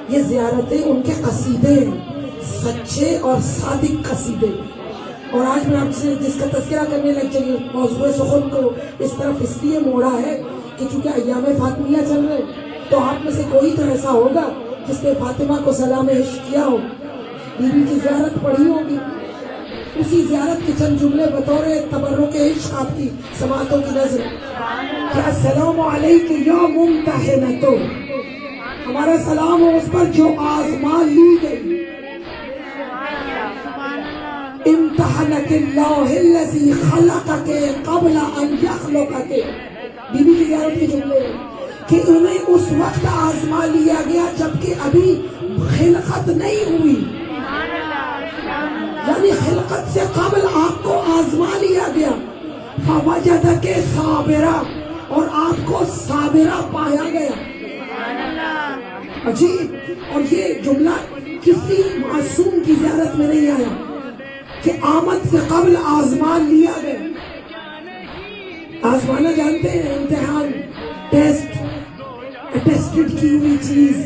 یہ زیارتیں ان کے قصیدے ہیں، سچے اور صادق قصیدے. اور آج میں آپ سے جس کا تذکرہ کرنے لگ چلی موضوع سخن کو اس طرف اس لیے موڑا ہے کہ چونکہ ایام فاطمیہ چل رہے، تو آپ میں سے کوئی تو ایسا ہوگا جس نے فاطمہ کو سلام عشق کیا ہو، بی بی کی زیارت پڑھی ہوگی. اسی زیارت کے چند جملے بطور تبرک عشق آپ کی سماعتوں کی نظر کہ السلام علیک یا ممتحنۃ، ہمارا سلام ہو اس پر جو آزما لی گئی. امتحنک اللہ الذی خلقک قبل ان یخلقک، بی بی کی زیارت کے جملے کہ انہیں اس وقت آزما لیا گیا جبکہ ابھی خلقت نہیں ہوئی، یعنی خلقت سے قبل آپ کو آزما لیا گیا. فوجدک صابرا، اور آپ کو صابرہ پایا گیا. عجیب. اور یہ جملہ کسی معصوم کی زیارت میں نہیں آیا کہ آمد سے قبل آزما لیا گیا. آزمانا جانتے ہیں، امتحان، ٹیسٹ، اٹیسٹڈ کی ہوئی چیز.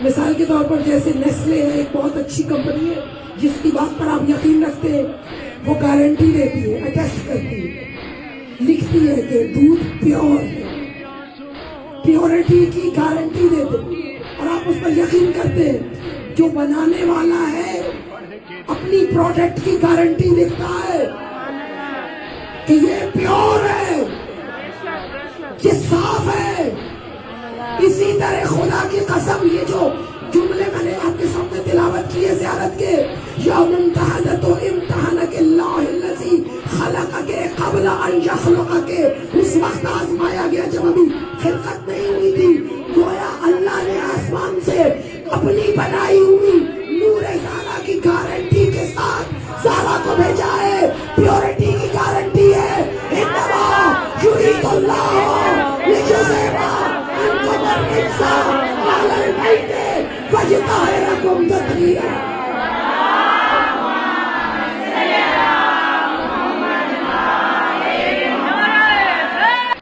مثال کے طور پر جیسے نیسلے ہے، ایک بہت اچھی کمپنی ہے جس کی بات پر آپ یقین رکھتے ہیں، وہ گارنٹی دیتی ہے، اٹیسٹ کرتی ہے، لکھتی ہے کہ دودھ پیور ہے، پیورٹی کی گارنٹی دیتے ہیں، اور آپ اس پر یقین کرتے ہیں. جو بنانے والا ہے اپنی پروڈکٹ کی گارنٹی دیتا ہے کہ یہ پیور ہے، یہ صاف ہے. اسی طرح خدا کی قسم یہ جو جملے میں نے آپ کے سامنے تلاوت کیے زیارت کے، یا ممتحنۃ امتحنک اللہ الذی خلقک قبل ان یخلقک، اس وقت آزمایا گیا جب ابھی خلقت نہیں ہوئی تھی. گویا اللہ نے آسمان سے اپنی بنائی ہوئی نور زارا کی گارنٹی کے ساتھ زارا کو بھیجا ہے. پیورٹی کی گارنٹی ہے. انما یرید اللہ لیذھب عنکم الرجس اہل البیت ویطہرکم